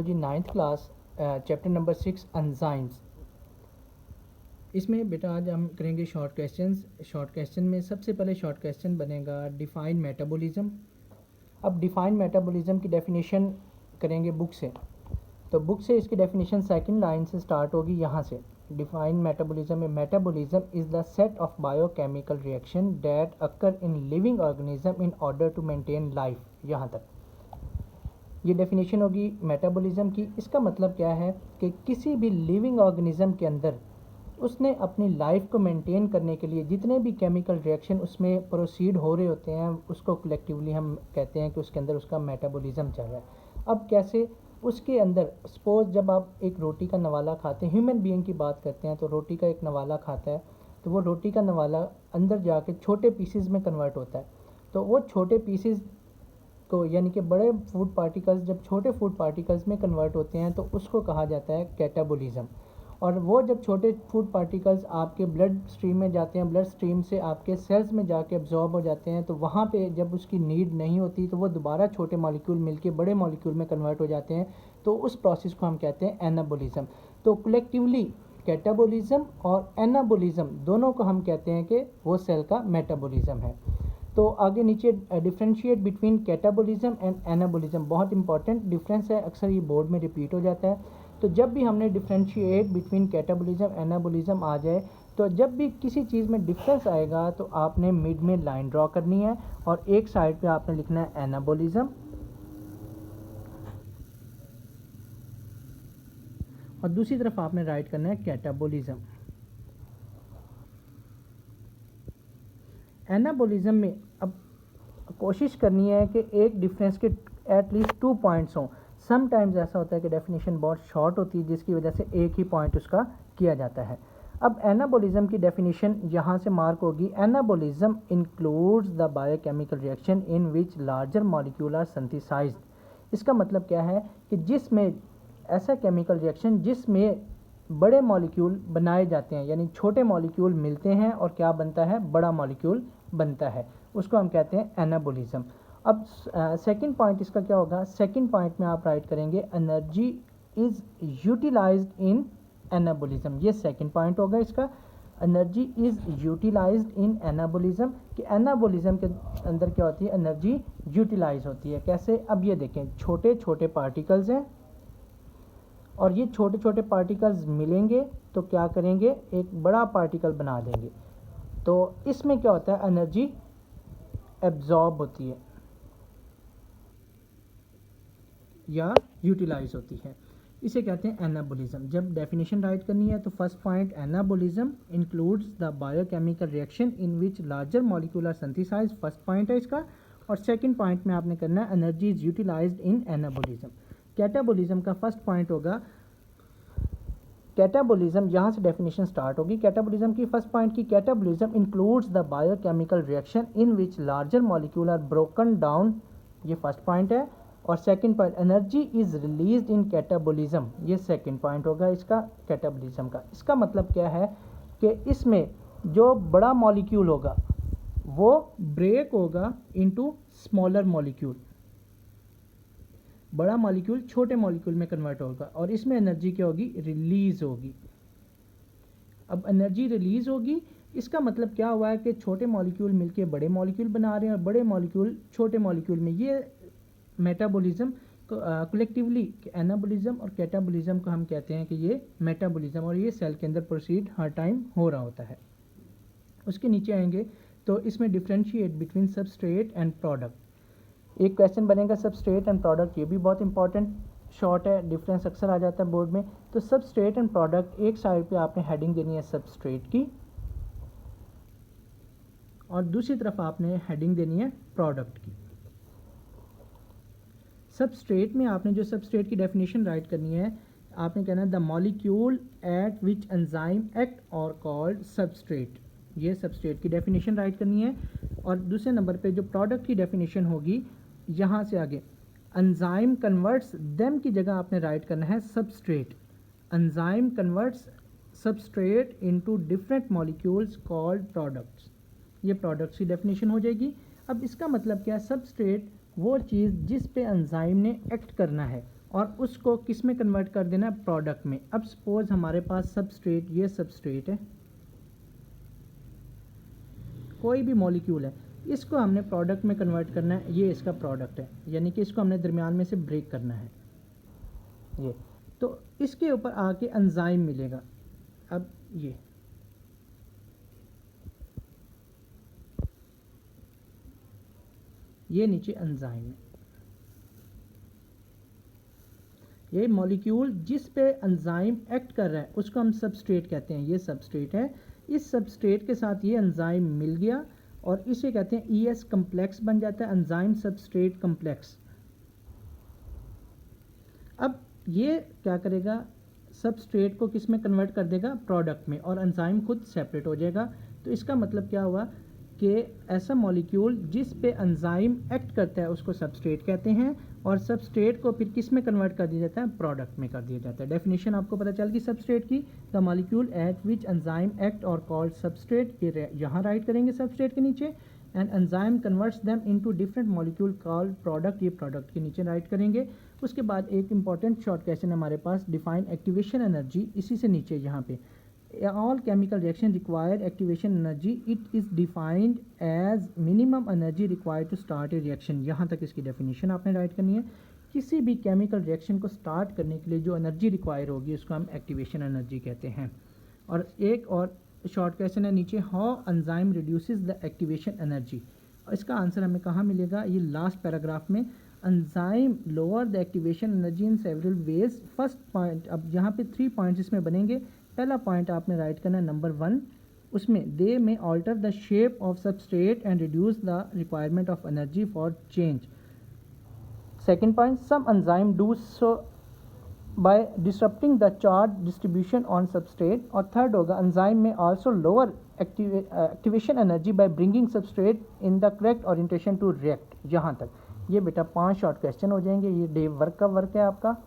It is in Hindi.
Biology 9th class chapter number 6 enzymes. इसमें बेटा आज हम करेंगे शॉर्ट क्वेश्चंस। शॉर्ट क्वेश्चन में सबसे पहले शॉर्ट क्वेश्चन बनेगा डिफाइन मेटाबॉलिज्म। अब डिफाइन मेटाबॉलिज्म की डेफिनेशन करेंगे बुक से, तो बुक से इसकी डेफिनेशन सेकंड लाइन से स्टार्ट होगी यहाँ से। डिफाइन मेटाबॉलिज्म में metabolism is the set of biochemical reaction that occur in living organism in order to maintain life. यहाँ तक ये डेफिनेशन होगी मेटाबॉलिज्म की। इसका मतलब क्या है कि किसी भी लिविंग ऑर्गेनिज्म के अंदर उसने अपनी लाइफ को मेंटेन करने के लिए जितने भी केमिकल रिएक्शन उसमें प्रोसीड हो रहे होते हैं उसको कलेक्टिवली हम कहते हैं कि उसके अंदर उसका मेटाबॉलिज्म चल रहा है। अब कैसे उसके अंदर सपोज जब आप एक रोटी का नवाला खाते हैं, ह्यूमन बीइंग की बात करते हैं, तो रोटी का एक नवाला खाता है तो वो रोटी का नवाला अंदर जाके छोटे पीसेस में कन्वर्ट होता है। तो वो छोटे पीसेस को यानी कि बड़े फूड पार्टिकल्स जब छोटे फूड पार्टिकल्स में कन्वर्ट होते हैं तो उसको कहा जाता है कैटाबॉलिज्म। और वो जब छोटे फूड पार्टिकल्स आपके ब्लड स्ट्रीम में जाते हैं, ब्लड स्ट्रीम से आपके सेल्स में जाके एब्जॉर्ब हो जाते हैं, तो वहाँ पे जब उसकी नीड नहीं होती तो वो दोबारा छोटे मॉलिक्यूल मिलके बड़े मॉलिक्यूल में कन्वर्ट हो जाते हैं। तो उस प्रोसेस को हम कहते हैं एनाबॉलिज्म। तो कलेक्टिवली कैटाबॉलिज्म और एनाबॉलिज्म दोनों को हम कहते हैं कि वो सेल का मेटाबॉलिज्म है। तो आगे नीचे differentiate between catabolism and anabolism, बहुत इंपॉर्टेंट डिफरेंस है, अक्सर ये बोर्ड में रिपीट हो जाता है। तो जब भी हमने डिफ्रेंशिएट बिटवीन कैटाबॉलिज्म एनाबॉलिज्म आ जाए, तो जब भी किसी चीज़ में डिफरेंस आएगा तो आपने मिड में लाइन ड्रॉ करनी है और एक साइड पे आपने लिखना है एनाबॉलिज्म और दूसरी तरफ आपने राइट करना है कैटाबॉलिज्म। एनाबॉलिज्म में अब कोशिश करनी है कि एक डिफरेंस के एटलीस्ट 2 पॉइंट्स हों। समटाइम्स ऐसा होता है कि डेफिनेशन बहुत शॉर्ट होती है जिसकी वजह से एक ही पॉइंट उसका किया जाता है। अब एनाबॉलिज्म की डेफिनेशन यहाँ से मार्क होगी। Anabolism includes the biochemical reaction in which larger molecule are synthesized. इसका मतलब क्या है कि जिसमें ऐसा केमिकल रिएक्शन जिसमें बड़े मॉलिक्यूल बनाए जाते हैं, यानी छोटे मॉलिक्यूल मिलते हैं और क्या बनता है, बड़ा मॉलिक्यूल बनता है, उसको हम कहते हैं एनाबॉलिज्म। अब सेकंड पॉइंट इसका क्या होगा, सेकंड पॉइंट में आप राइट करेंगे energy is utilized in anabolism. ये सेकंड पॉइंट होगा इसका, energy is utilized in anabolism, कि एनाबॉलिज्म के अंदर क्या होती है, एनर्जी यूटिलाइज होती है। कैसे, अब ये देखें, छोटे छोटे पार्टिकल्स हैं और ये छोटे छोटे पार्टिकल्स मिलेंगे तो क्या करेंगे, एक बड़ा पार्टिकल बना देंगे। तो इसमें क्या होता है, एनर्जी एब्जॉर्ब होती है या यूटिलाइज होती है, इसे कहते हैं एनाबॉलिज्म। जब डेफिनेशन राइट करनी है तो first point anabolism includes the biochemical reaction in which larger molecule are synthesized, first point है इसका। और सेकंड पॉइंट में आपने करना है energy is utilized in anabolism. Catabolism का फर्स्ट पॉइंट होगा कैटाबॉलिज्म, यहाँ से डेफिनेशन स्टार्ट होगी कैटाबॉलिज्म की। फर्स्ट पॉइंट की, catabolism includes the biochemical reaction in which larger molecule are broken down, ये फर्स्ट पॉइंट है। और second point energy is released in catabolism, ये सेकंड पॉइंट होगा इसका कैटाबॉलिज्म का। इसका मतलब क्या है कि इसमें जो बड़ा मॉलिक्यूल होगा वो ब्रेक होगा इनटू स्मॉलर मॉलिक्यूल, बड़ा मॉलिक्यूल छोटे मॉलिक्यूल में कन्वर्ट होगा और इसमें एनर्जी क्या होगी, रिलीज होगी। अब एनर्जी रिलीज होगी, इसका मतलब क्या हुआ है कि छोटे मॉलिक्यूल मिलके बड़े मॉलिक्यूल बना रहे हैं और बड़े मॉलिक्यूल छोटे मॉलिक्यूल में, ये मेटाबॉलिज्म कलेक्टिवली एनाबॉलिज्म और कैटाबॉलिज्म को हम कहते हैं कि ये मेटाबॉलिज्म, और ये सेल के अंदर प्रोसीड हर टाइम हो रहा होता है। उसके नीचे आएंगे तो इसमें differentiate between substrate and product, एक क्वेश्चन बनेगा सबस्ट्रेट एंड प्रोडक्ट, ये भी बहुत इंपॉर्टेंट शॉर्ट है, डिफरेंस अक्सर आ जाता है बोर्ड में। तो सबस्ट्रेट एंड प्रोडक्ट, एक साइड पे आपने हेडिंग देनी है सबस्ट्रेट की और दूसरी तरफ आपने हेडिंग देनी है प्रोडक्ट की। सबस्ट्रेट में आपने जो सबस्ट्रेट की डेफिनेशन राइट करनी है, आपने कहना है the molecule eight which enzyme act और कॉल्ड सबस्ट्रेट, ये सबस्ट्रेट की डेफिनेशन राइट करनी है। और दूसरे नंबर पे जो प्रोडक्ट की डेफिनेशन होगी, यहाँ से आगे एंजाइम कन्वर्ट्स देम की जगह आपने राइट करना है substrate, enzyme converts substrate into different molecules called products, ये प्रोडक्ट्स की डेफिनेशन हो जाएगी। अब इसका मतलब क्या है, सबस्ट्रेट वो चीज़ जिस पे एंजाइम ने एक्ट करना है और उसको किस में कन्वर्ट कर देना है, प्रोडक्ट में। अब सपोज हमारे पास सबस्ट्रेट, ये सबस्ट्रेट है, कोई भी मॉलिक्यूल है, इसको हमने प्रोडक्ट में कन्वर्ट करना है, ये इसका प्रोडक्ट है, यानी कि इसको हमने दरमियान में से ब्रेक करना है ये। तो इसके ऊपर आके एंजाइम मिलेगा। अब ये नीचे एंजाइम है, ये मॉलिक्यूल जिस पे एंजाइम एक्ट कर रहा है उसको हम सबस्ट्रेट कहते हैं। ये सबस्ट्रेट है, इस सबस्ट्रेट के साथ ये एंजाइम मिल गया और इसे कहते हैं ES कम्प्लेक्स बन जाता है, एंजाइम सबस्ट्रेट कम्प्लेक्स। अब ये क्या करेगा, सबस्ट्रेट को किस में कन्वर्ट कर देगा, प्रोडक्ट में, और एंजाइम खुद सेपरेट हो जाएगा। तो इसका मतलब क्या हुआ कि ऐसा मॉलिक्यूल जिस पे एंजाइम एक्ट करता है उसको सबस्ट्रेट कहते हैं, और सबस्ट्रेट को फिर किस में कन्वर्ट कर दिया जाता है, प्रोडक्ट में कर दिया जाता है। डेफिनेशन आपको पता चल गई सबस्ट्रेट की। The molecule eight which enzyme act और कॉल्ड सबस्ट्रेट, ये यहाँ राइट करेंगे सबस्ट्रेट के नीचे, and enzyme converts them into different molecule called product, ये प्रोडक्ट के नीचे राइट करेंगे। उसके बाद एक इंपॉर्टेंट शॉर्ट क्वेश्चन है हमारे पास, डिफाइन एक्टिवेशन एनर्जी, इसी से नीचे यहाँ पे all chemical reaction require activation energy, it is defined as minimum energy required to start a reaction। यहाँ तक इसकी डेफिनेशन आपने राइट करनी है। किसी भी केमिकल रिएक्शन को स्टार्ट करने के लिए जो एनर्जी रिक्वायर होगी उसको हम एक्टिवेशन एनर्जी कहते हैं। और एक और शॉर्ट क्वेश्चन है नीचे, how enzyme reduces the activation energy, इसका आंसर हमें कहाँ मिलेगा, ये लास्ट पैराग्राफ में। Enzyme lower the activation energy in several ways. First point, अब यहाँ पे 3 पॉइंट्स इसमें बनेंगे। पहला पॉइंट आपने राइट करना है नंबर 1, उसमें they may alter the shape of substrate and reduce the requirement of energy for change. Second point, some enzyme do so by disrupting the charge distribution on substrate. और थर्ड होगा, enzyme may also lower activation energy by bringing substrate in the correct orientation to react. यहाँ तक ये बेटा 5 शॉर्ट क्वेश्चन हो जाएंगे। ये डे वर्क का वर्क है आपका।